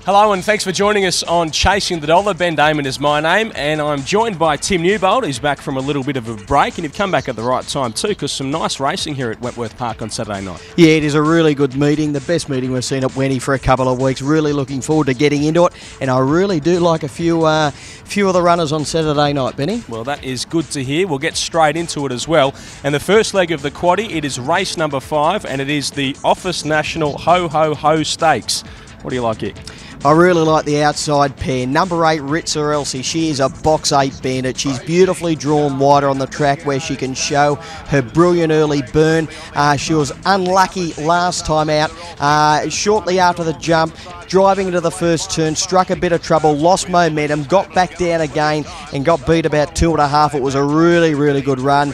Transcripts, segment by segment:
Hello and thanks for joining us on Chasing the Dollar. Ben Damon is my name and I'm joined by Tim Newbold, who's back from a little bit of a break, and you've come back at the right time too, because some nice racing here at Wentworth Park on Saturday night. Yeah, it is a really good meeting, the best meeting we've seen at Wenty for a couple of weeks. Really looking forward to getting into it, and I really do like a few of the runners on Saturday night, Benny. Well, that is good to hear. We'll get straight into it as well. And the first leg of the quaddie, it is race number 5, and it is the Office National Ho Ho Ho Stakes. What do you like here? I really like the outside pair. Number 8, Ritz or Elsie. She is a box 8 bandit. She's beautifully drawn wider on the track where she can show her brilliant early burn. She was unlucky last time out. Shortly after the jump, driving into the first turn, struck a bit of trouble, lost momentum, got back down again and got beat about 2.5. It was a really, really good run.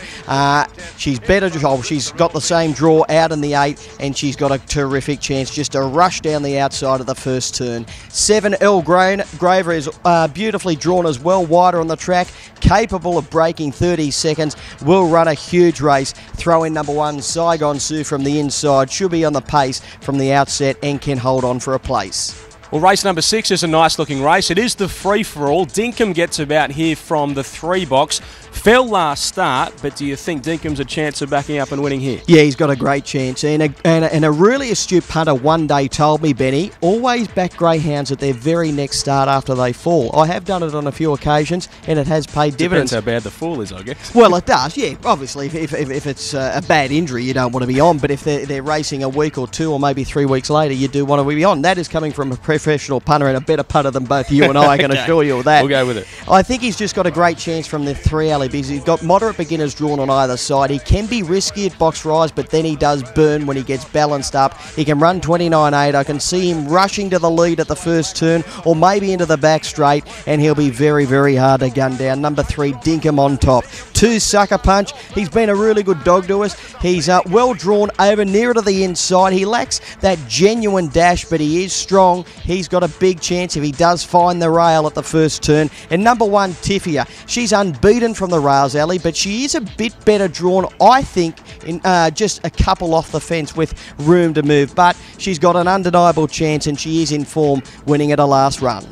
She's better. She's got the same draw out in the 8, and she's got a terrific chance just to rush down the outside of the first turn. 7, El Graver is beautifully drawn as well, wider on the track, capable of breaking 30 seconds, will run a huge race. Throw in number 1, Saigon Sioux from the inside, should be on the pace from the outset and can hold on for a place. Well, race number 6 is a nice looking race. It is the free-for-all. Dinkum gets about here from the 3 box. Fell last start, but do you think Dinkum's a chance of backing up and winning here? Yeah, he's got a great chance. And a really astute punter one day told me, Benny, always back greyhounds at their very next start after they fall. I have done it on a few occasions, and it has paid dividends. Depends how bad the fall is, I guess. Well, it does, yeah. Obviously, if it's a bad injury, you don't want to be on. But if they're racing a week or 2 or maybe 3 weeks later, you do want to be on. That is coming from a professional punter and a better punter than both you and I can assure you of that. We'll go with it. I think he's just got a great chance from the 3 alley because he's got moderate beginners drawn on either side. He can be risky at box rise, but then he does burn when he gets balanced up. He can run 29.8. I can see him rushing to the lead at the first turn or maybe into the back straight, and he'll be very, very hard to gun down. Number 3, Dinkum on top. 2, Sucker Punch. He's been a really good dog to us. He's well drawn over nearer to the inside. He lacks that genuine dash, but he is strong. He's got a big chance if he does find the rail at the first turn. And number 1, Tiffia. She's unbeaten from the rails alley, but she is a bit better drawn, I think, in just a couple off the fence with room to move. But she's got an undeniable chance, and she is in form, winning at a last run.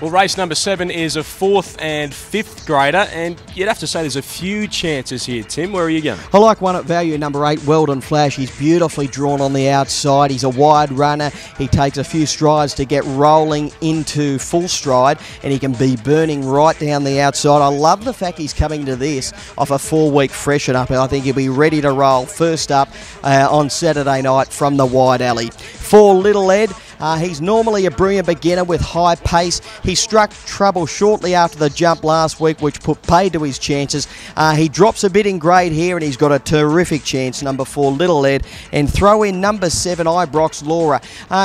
Well, race number 7 is a 4th and 5th grader, and you'd have to say there's a few chances here, Tim. Where are you going? I like one at value, number 8, Weldon Flash. He's beautifully drawn on the outside. He's a wide runner. He takes a few strides to get rolling into full stride, and he can be burning right down the outside. I love the fact he's coming to this off a 4-week freshen up, and I think he'll be ready to roll first up on Saturday night from the wide alley. 4, Little Ed. He's normally a brilliant beginner with high pace. He struck trouble shortly after the jump last week, which put paid to his chances. He drops a bit in grade here, and he's got a terrific chance, number 4, Little Ed. And throw in number 7, Ibrox Laura.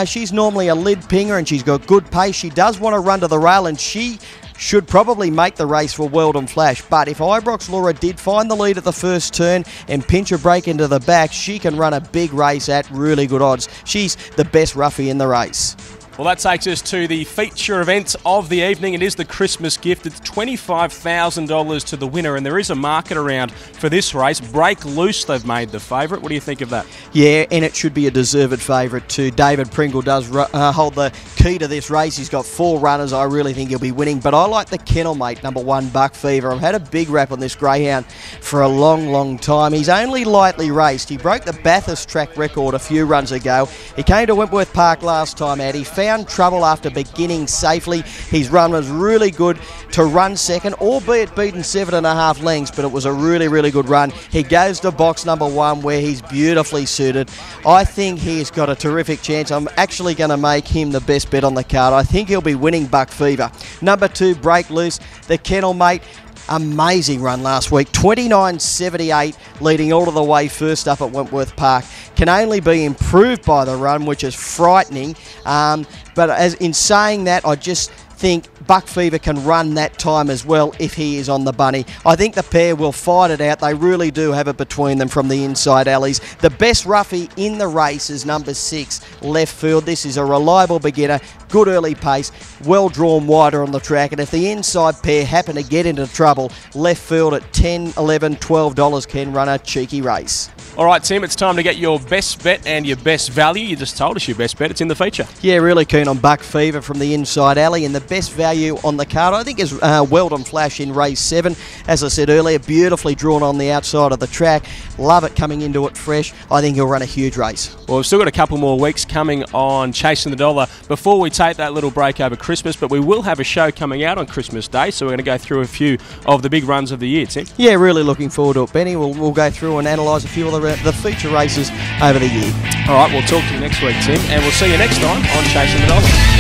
She's normally a lid pinger, and she's got good pace. She does want to run to the rail, and she should probably make the race for Weldon Flash. But if Ibrox Laura did find the lead at the first turn and pinch a break into the back, she can run a big race at really good odds. She's the best roughie in the race. Well, that takes us to the feature event of the evening. It is the Christmas gift. It's $25,000 to the winner, and there is a market around for this race. Break Loose, they've made the favourite. What do you think of that? Yeah, and it should be a deserved favourite too. David Pringle does hold the key to this race. He's got 4 runners. I really think he'll be winning, but I like the kennel mate, number 1, Buck Fever. I've had a big rap on this greyhound for a long, long time. He's only lightly raced. He broke the Bathurst track record a few runs ago. He came to Wentworth Park last time out. He found trouble after beginning safely. His run was really good to run second, albeit beaten 7.5 lengths, but it was a really, really good run. He goes to box number 1 where he's beautifully suited. I think he's got a terrific chance. I'm actually going to make him the best bet on the card. I think he'll be winning Buck Fever. Number 2, Break Loose, the kennel mate. Amazing run last week, 29.78, leading all of the way first up at Wentworth Park. Can only be improved by the run, which is frightening. But as in saying that, I just think Buck Fever can run that time as well if he is on the bunny. I think the pair will fight it out. They really do have it between them from the inside alleys. The best roughie in the race is number 6, Left Field. This is a reliable beginner, good early pace, well drawn wider on the track, and if the inside pair happen to get into trouble, left field at $10, $11, $12 can run a cheeky race. All right, Tim, it's time to get your best bet and your best value. You just told us your best bet. It's in the feature. Yeah, really keen on Buck Fever from the inside alley, and the best value on the card, I think, is Weldon Flash in race 7. As I said earlier, beautifully drawn on the outside of the track. Love it coming into it fresh. I think he'll run a huge race. Well, we've still got a couple more weeks coming on Chasing the Dollar before we take that little break over Christmas, but we will have a show coming out on Christmas Day, so we're going to go through a few of the big runs of the year, Tim. Yeah, really looking forward to it, Benny. We'll go through and analyse a few of the feature races over the year. All right, we'll talk to you next week, Tim, and we'll see you next time on Chasing the Dollar.